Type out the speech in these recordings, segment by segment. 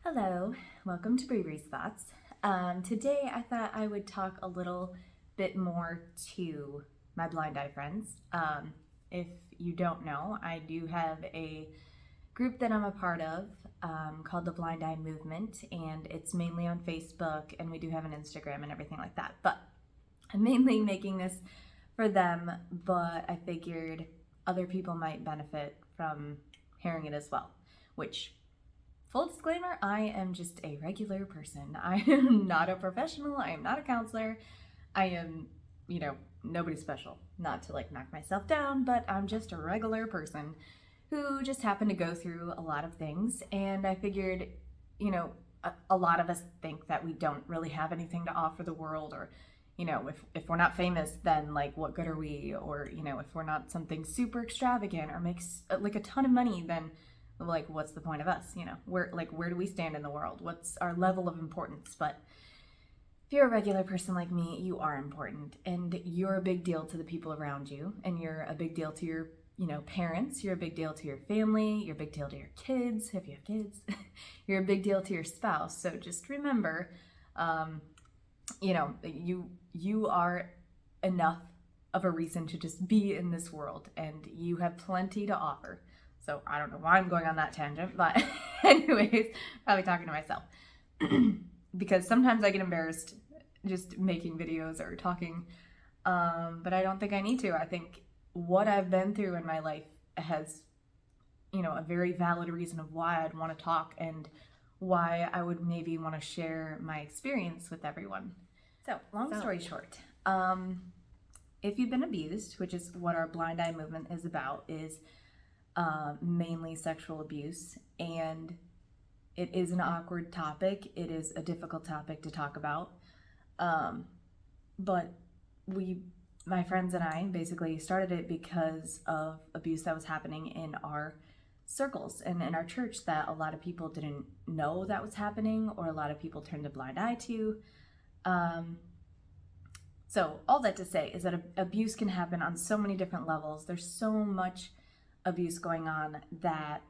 Hello, welcome to Bri-Bri's Thoughts. Today I thought I would talk a little bit more to my blind eye friends. If you don't know, I do have a group that I'm a part of called the Blind Eye Movement, and it's mainly on Facebook, and we do have an Instagram and everything like that. But I'm mainly making this for them, but I figured other people might benefit from hearing it as well, which, full disclaimer, I am just a regular person. I am not a professional. I am not a counselor. I am, nobody special. Not to knock myself down, but I'm just a regular person who just happened to go through a lot of things. And I figured, a lot of us think that we don't really have anything to offer the world, or, if we're not famous, then what good are we? Or, if we're not something super extravagant or makes a ton of money, then what's the point of us? Where do we stand in the world? What's our level of importance? But if you're a regular person like me, you are important, and you're a big deal to the people around you, and you're a big deal to your parents. You're a big deal to your family. You're a big deal to your kids, if you have kids. You're a big deal to your spouse. So just remember, you are enough of a reason to just be in this world, and you have plenty to offer. So I don't know why I'm going on that tangent, but anyways, probably talking to myself. Because sometimes I get embarrassed just making videos or talking, but I don't think I need to. I think what I've been through in my life has, a very valid reason of why I'd want to talk and why I would maybe want to share my experience with everyone. So, long story short, if you've been abused, which is what our blind eye movement is about, is mainly sexual abuse, and it is an awkward topic. It is a difficult topic to talk about, but my friends and I basically started it because of abuse that was happening in our circles and in our church that a lot of people didn't know that was happening, or a lot of people turned a blind eye to. So all that to say is that abuse can happen on so many different levels. There's so much abuse going on that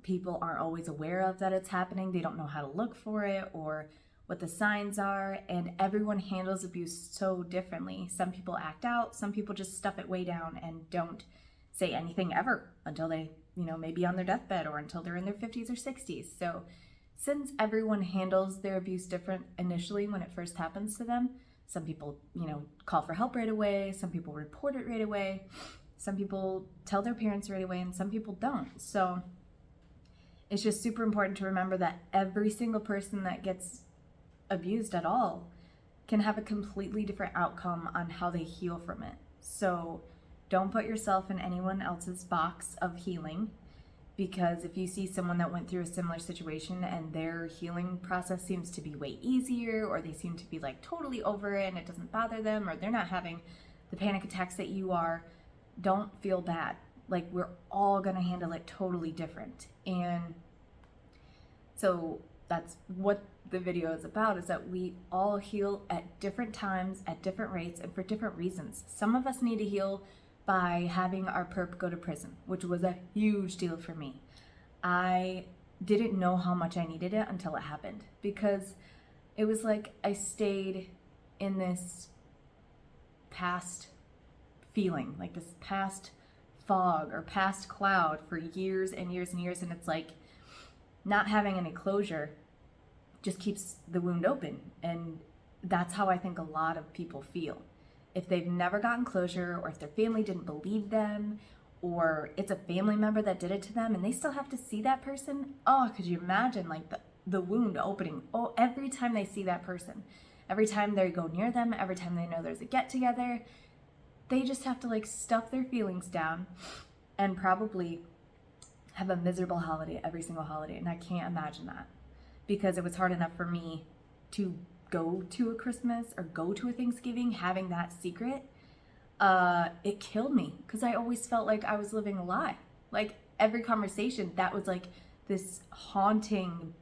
people aren't always aware of that it's happening. They don't know how to look for it or what the signs are, and everyone handles abuse so differently. Some people act out, some people just stuff it way down and don't say anything ever until they maybe on their deathbed, or until they're in their 50s or 60s. So since everyone handles their abuse different initially when it first happens to them, some people call for help right away, some people report it right away, some people tell their parents right away, and some people don't. So it's just super important to remember that every single person that gets abused at all can have a completely different outcome on how they heal from it. So don't put yourself in anyone else's box of healing, because if you see someone that went through a similar situation and their healing process seems to be way easier, or they seem to be totally over it and it doesn't bother them, or they're not having the panic attacks that you are, don't feel bad. We're all gonna handle it totally different. And so that's what the video is about, is that we all heal at different times, at different rates, and for different reasons. Some of us need to heal by having our perp go to prison, which was a huge deal for me. I didn't know how much I needed it until it happened, because it was I stayed in this past feeling, this past fog or past cloud for years and years and years, and it's not having any closure just keeps the wound open. And that's how I think a lot of people feel. If they've never gotten closure, or if their family didn't believe them, or it's a family member that did it to them and they still have to see that person, could you imagine the wound opening every time they see that person, every time they go near them, every time they know there's a get together. They just have to stuff their feelings down and probably have a miserable holiday every single holiday. And I can't imagine that, because it was hard enough for me to go to a Christmas or go to a Thanksgiving having that secret. It killed me, because I always felt like I was living a lie. Every conversation, that was this haunting,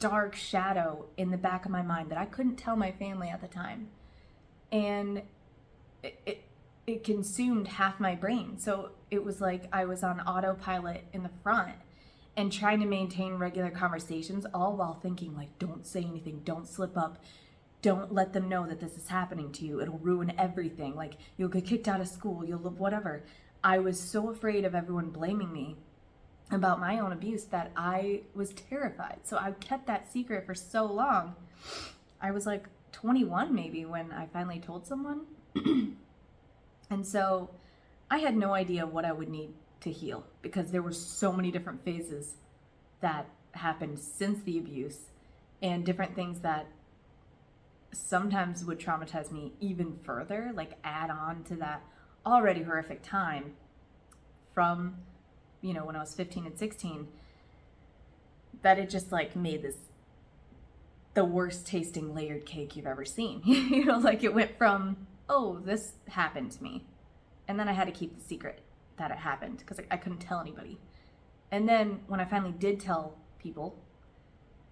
dark shadow in the back of my mind that I couldn't tell my family at the time. And it consumed half my brain. So it was I was on autopilot in the front, and trying to maintain regular conversations, all while thinking like, don't say anything, don't slip up, don't let them know that this is happening to you. It'll ruin everything. Like, you'll get kicked out of school, you'll whatever. I was so afraid of everyone blaming me about my own abuse that I was terrified. So I kept that secret for so long. I was like 21 maybe when I finally told someone. And so I had no idea what I would need to heal, because there were so many different phases that happened since the abuse, and different things that sometimes would traumatize me even further, like add on to that already horrific time from, you know, when I was 15 and 16, that it just like made this the worst tasting layered cake you've ever seen. You know, like it went from, oh, this happened to me, and then I had to keep the secret that it happened because I couldn't tell anybody. And then when I finally did tell people,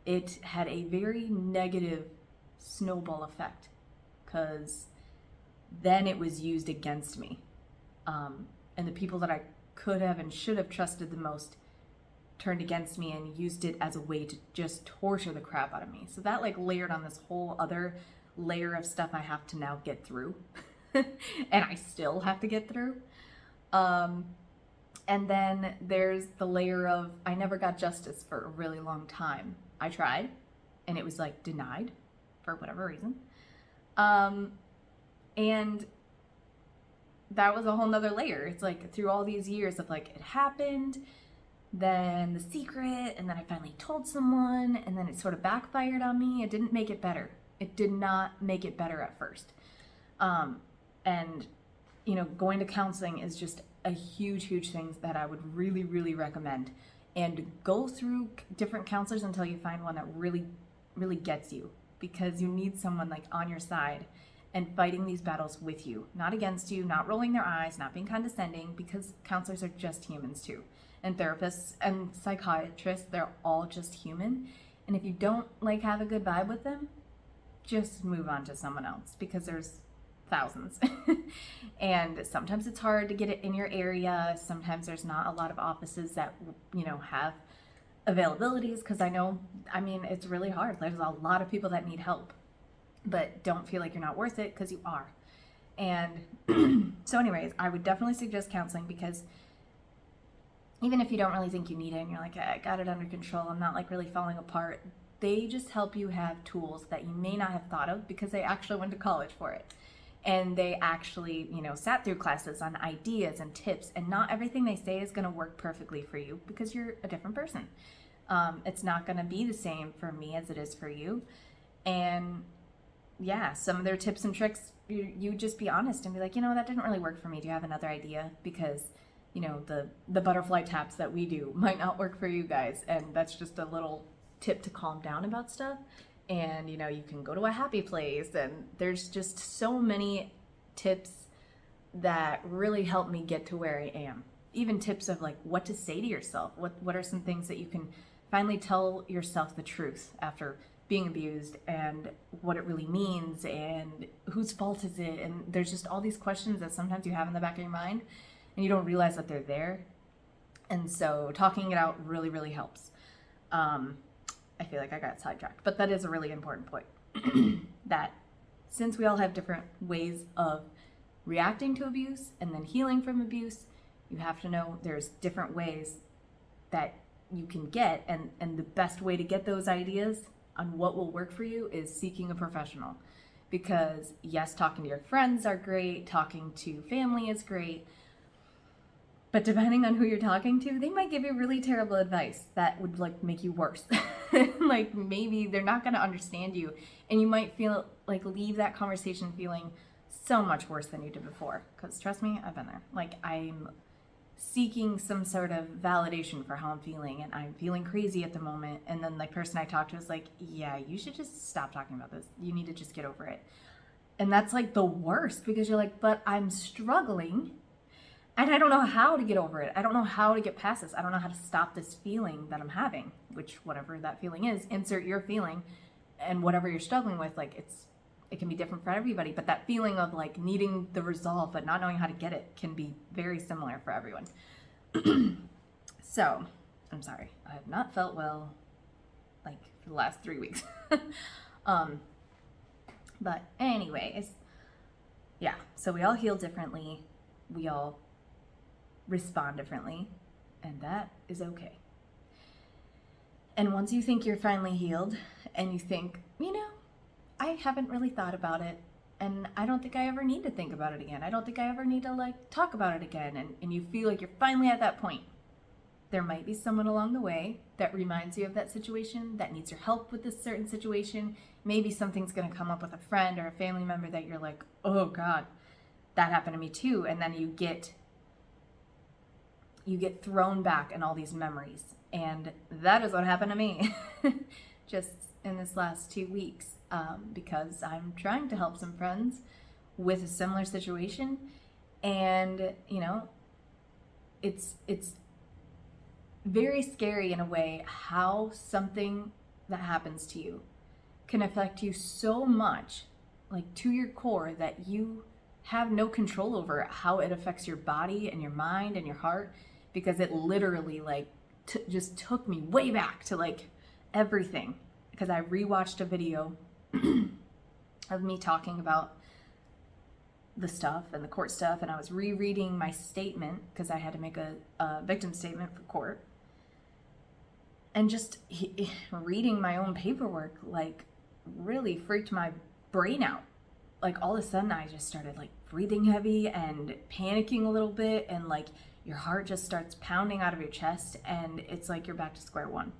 it had a very negative snowball effect, because then it was used against me. And the people that I could have and should have trusted the most turned against me and used it as a way to just torture the crap out of me. So that like layered on this whole other layer of stuff I have to now get through. And I still have to get through. And then there's the layer of I never got justice for a really long time. I tried, and it was like denied for whatever reason. And that was a whole nother layer. It's like through all these years of like, it happened, then the secret, and then I finally told someone, and then it sort of backfired on me. It didn't make it better. It did not make it better at first. And, you know, going to counseling is just a huge thing that I would really, really recommend. And go through different counselors until you find one that really, really gets you, because you need someone like on your side and fighting these battles with you, not against you, not rolling their eyes, not being condescending, because counselors are just humans too. And therapists and psychiatrists, they're all just human. And if you don't like have a good vibe with them, just move on to someone else, because there's thousands. And sometimes it's hard to get it in your area. Sometimes there's not a lot of offices that, you know, have availabilities, because I mean, it's really hard. There's a lot of people that need help, but don't feel like you're not worth it, because you are. And so anyways, I would definitely suggest counseling, because even if you don't really think you need it and you're like, I got it under control, I'm not like really falling apart, they just help you have tools that you may not have thought of, because they actually went to college for it. And they actually, you know, sat through classes on ideas and tips, and not everything they say is going to work perfectly for you, because you're a different person. It's not going to be the same for me as it is for you. And yeah, some of their tips and tricks, you just be honest and be like, you know, that didn't really work for me. Do you have another idea? Because, you know, the butterfly taps that we do might not work for you guys. And that's just a little tip to calm down about stuff. And, you know, you can go to a happy place, and there's just so many tips that really help me get to where I am. Even tips of like what to say to yourself. What are some things that you can finally tell yourself the truth after being abused, and what it really means, and whose fault is it? And there's just all these questions that sometimes you have in the back of your mind and you don't realize that they're there. And so talking it out really, really helps. I feel like I got sidetracked, but that is a really important point. That since we all have different ways of reacting to abuse and then healing from abuse, you have to know there's different ways that you can get, and the best way to get those ideas on what will work for you is seeking a professional. Because yes, talking to your friends are great, talking to family is great, but depending on who you're talking to, they might give you really terrible advice that would like make you worse. Like maybe they're not going to understand you, and you might feel like leave that conversation feeling so much worse than you did before. Because trust me, I've been there. Like I'm seeking some sort of validation for how I'm feeling, and I'm feeling crazy at the moment, and then the person I talked to was like, yeah, you should just stop talking about this, you need to just get over it. And that's like the worst, because you're like, but I'm struggling and I don't know how to get over it. I don't know how to get past this. I don't know how to stop this feeling that I'm having, which whatever that feeling is, insert your feeling, and whatever you're struggling with, like it can be different for everybody, but that feeling of like needing the resolve but not knowing how to get it can be very similar for everyone. So I'm sorry, I have not felt well like for the last 3 weeks. But anyways, yeah, so we all heal differently. We all respond differently, and that is okay. And once you think you're finally healed and you think, I haven't really thought about it, and I don't think I ever need to think about it again. I don't think I ever need to talk about it again. And you feel like you're finally at that point. There might be someone along the way that reminds you of that situation, that needs your help with this certain situation. Maybe something's going to come up with a friend or a family member that you're like, oh God, that happened to me too. And then you get thrown back in all these memories. And that is what happened to me just in this last 2 weeks, because I'm trying to help some friends with a similar situation. And, it's very scary in a way how something that happens to you can affect you so much, to your core, that you have no control over how it affects your body and your mind and your heart, because it literally just took me way back to everything. Because I rewatched a video of me talking about the stuff and the court stuff, and I was rereading my statement because I had to make a victim statement for court. And just reading my own paperwork really freaked my brain out. All of a sudden I just started breathing heavy and panicking a little bit, and your heart just starts pounding out of your chest, and it's you're back to square one.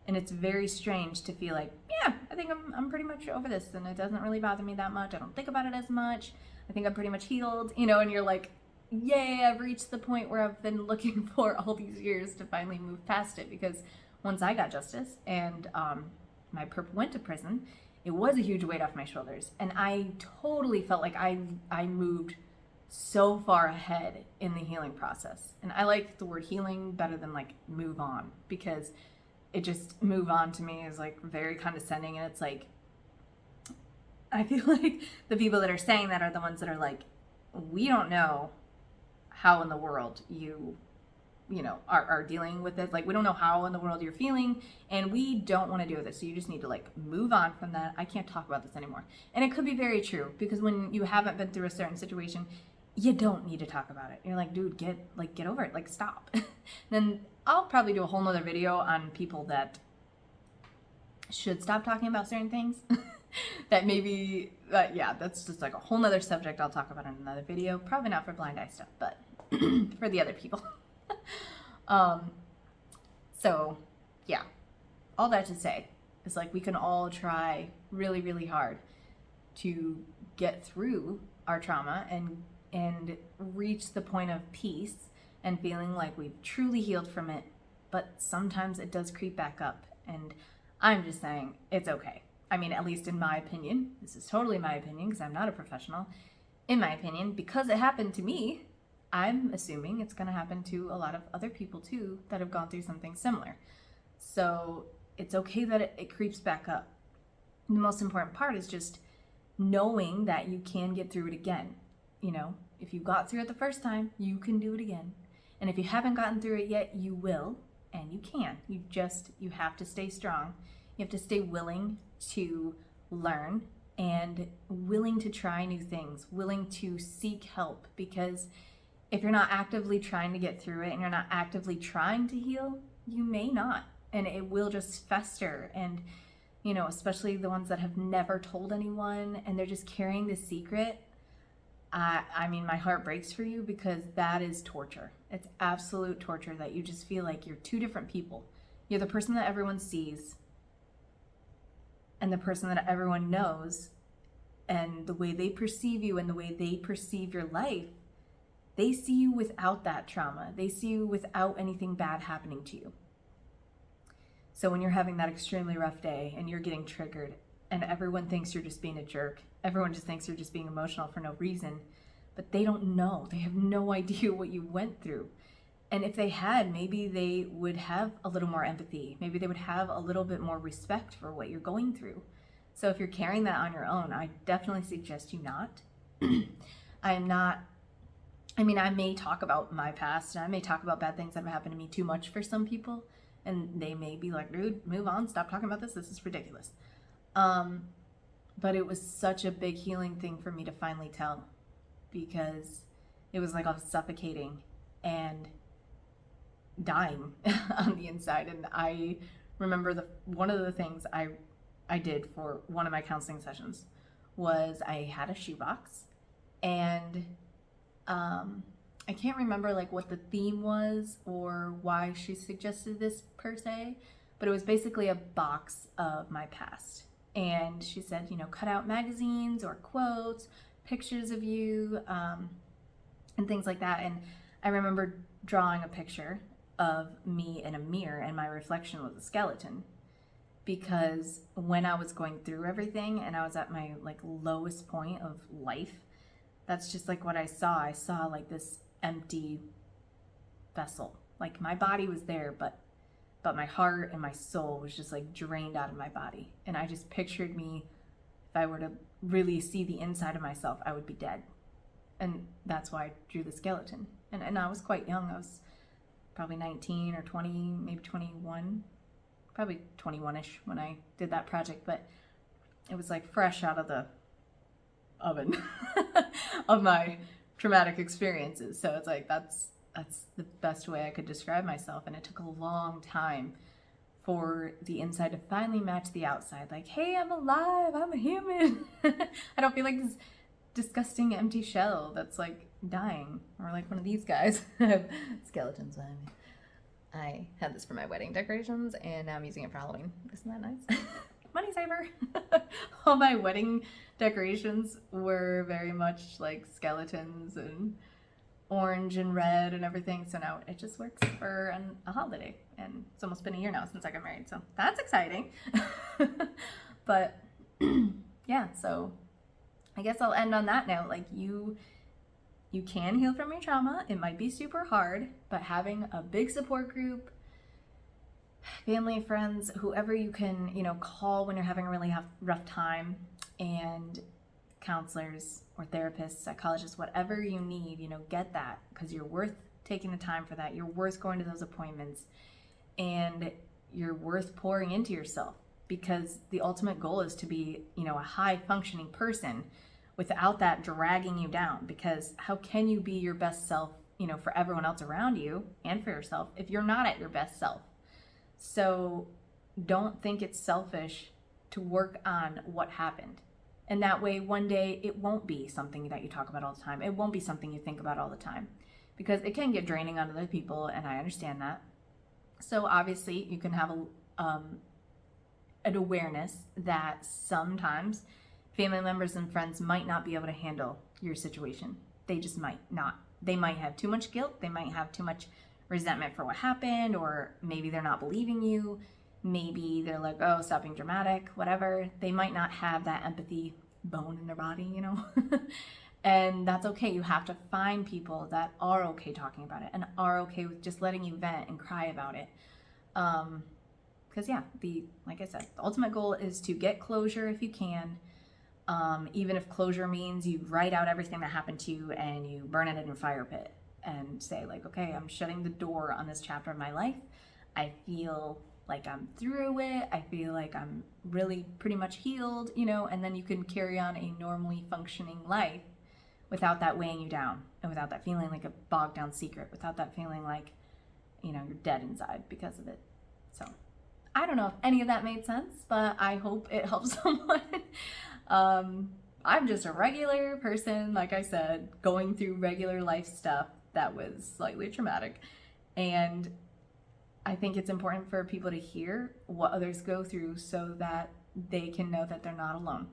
And it's very strange to feel yeah, I think I'm pretty much over this, and it doesn't really bother me that much. I don't think about it as much. I think I'm pretty much healed, and you're yay, I've reached the point where I've been looking for all these years to finally move past it. Because once I got justice and my perp went to prison, it was a huge weight off my shoulders. And I totally felt like I moved so far ahead in the healing process. And I like the word healing better than move on, because it just, move on to me is very condescending. And it's I feel like the people that are saying that are the ones that are we don't know how in the world you are dealing with this. We don't know how in the world you're feeling, and we don't want to deal with this. So you just need to move on from that. I can't talk about this anymore. And it could be very true, because when you haven't been through a certain situation, you don't need to talk about it. You're dude, get over it. Stop. Then I'll probably do a whole nother video on people that should stop talking about certain things. That maybe, yeah, that's just a whole nother subject I'll talk about in another video. Probably not for blind eye stuff, but for the other people. So yeah, all that to say is we can all try really, really hard to get through our trauma and reach the point of peace and feeling like we've truly healed from it. But sometimes it does creep back up, and I'm just saying it's okay. I mean, at least in my opinion, this is totally my opinion because I'm not a professional. In my opinion, because it happened to me, I'm assuming it's going to happen to a lot of other people too that have gone through something similar. So it's okay that it creeps back up. The most important part is just knowing that you can get through it again. If you got through it the first time, you can do it again. And if you haven't gotten through it yet, you will, and you can. You have to stay strong. You have to stay willing to learn and willing to try new things, willing to seek help, because if you're not actively trying to get through it and you're not actively trying to heal, you may not, and it will just fester. And especially the ones that have never told anyone and they're just carrying the secret, I mean, my heart breaks for you, because that is torture. It's absolute torture, that you just feel like you're two different people. You're the person that everyone sees and the person that everyone knows, and the way they perceive you and the way they perceive your life, they see you without that trauma. They see you without anything bad happening to you. So when you're having that extremely rough day and you're getting triggered and everyone thinks you're just being a jerk, everyone just thinks you're just being emotional for no reason, but they don't know. They have no idea what you went through. And if they had, maybe they would have a little more empathy. Maybe they would have a little bit more respect for what you're going through. So if you're carrying that on your own, I definitely suggest you not. I may talk about my past, and I may talk about bad things that have happened to me too much for some people, And they may be like, dude, move on, stop talking about this is ridiculous. But it was such a big healing thing for me to finally tell, because it was like I was suffocating and dying on the inside. And I remember one of the things I did for one of my counseling sessions was I had a shoebox, and I can't remember like what the theme was or why she suggested this per se, but it was basically a box of my past. And she said, cut out magazines or quotes, pictures of you, and things like that. And I remember drawing a picture of me in a mirror, and my reflection was a skeleton. Because when I was going through everything and I was at my like lowest point of life, that's just like what I saw. I saw like this empty vessel. Like my body was there, but my heart and my soul was just like drained out of my body. And I just pictured me, if I were to really see the inside of myself, I would be dead. And that's why I drew the skeleton. And I was quite young. I was probably 19 or 20, maybe 21, probably 21-ish when I did that project. But it was like fresh out of the oven of my traumatic experiences. So it's like, that's the best way I could describe myself. And it took a long time for the inside to finally match the outside. Like, hey, I'm alive, I'm a human. I don't feel like this disgusting empty shell that's like dying, or like one of these guys. I have skeletons behind me. I had this for my wedding decorations, and now I'm using it for Halloween. Isn't that nice? Money saver. All my wedding decorations were very much like skeletons and orange and red and everything. So now it just works for a holiday. And it's almost been a year now since I got married. So that's exciting. But yeah, so I guess I'll end on that note. Like you can heal from your trauma. It might be super hard, but having a big support group, family, friends, whoever you can, call when you're having a really rough time, and counselors or therapists, psychologists, whatever you need, get that, because you're worth taking the time for that. You're worth going to those appointments, and you're worth pouring into yourself, because the ultimate goal is to be, a high functioning person without that dragging you down. Because how can you be your best self, for everyone else around you and for yourself if you're not at your best self? So don't think it's selfish to work on what happened. And that way, one day, it won't be something that you talk about all the time. It won't be something you think about all the time, because it can get draining on other people, and I understand that. So obviously, you can have an awareness that sometimes family members and friends might not be able to handle your situation. They just might not. They might have too much guilt. They might have too much resentment for what happened, or maybe they're not believing you. Maybe they're like, oh, stop being dramatic, whatever. They might not have that empathy bone in their body, And that's okay. You have to find people that are okay talking about it and are okay with just letting you vent and cry about it. Because like I said, the ultimate goal is to get closure if you can. Even if closure means you write out everything that happened to you and you burn it in a fire pit and say like, okay, I'm shutting the door on this chapter of my life. I feel like I'm through it. I feel like I'm really pretty much healed, and then you can carry on a normally functioning life without that weighing you down, and without that feeling like a bogged down secret, without that feeling like, you're dead inside because of it. So I don't know if any of that made sense, but I hope it helps someone. I'm just a regular person, like I said, going through regular life stuff that was slightly traumatic. And I think it's important for people to hear what others go through so that they can know that they're not alone.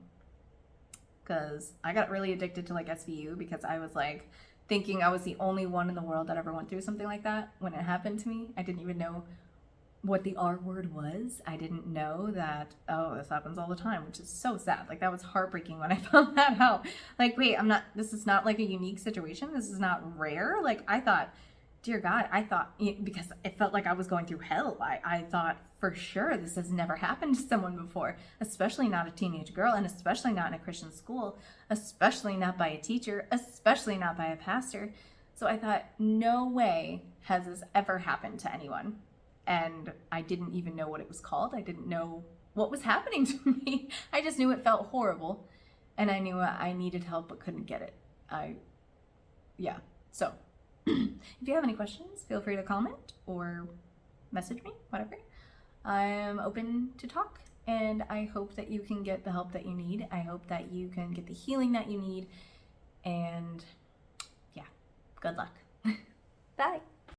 Because I got really addicted to like SVU because I was like thinking I was the only one in the world that ever went through something like that when it happened to me. I didn't even know what the R word was. I didn't know that, oh, this happens all the time, which is so sad. Like that was heartbreaking when I found that out. Like, wait, this is not like a unique situation. This is not rare. Like I thought, dear God, because it felt like I was going through hell. I thought for sure this has never happened to someone before, especially not a teenage girl, and especially not in a Christian school, especially not by a teacher, especially not by a pastor. So I thought, no way has this ever happened to anyone. and I didn't even know what it was called. I didn't know what was happening to me. I just knew it felt horrible, and I knew I needed help but couldn't get it. Yeah. So if you have any questions, feel free to comment or message me, whatever. I'm open to talk, and I hope that you can get the help that you need. I hope that you can get the healing that you need, and yeah, good luck. Bye.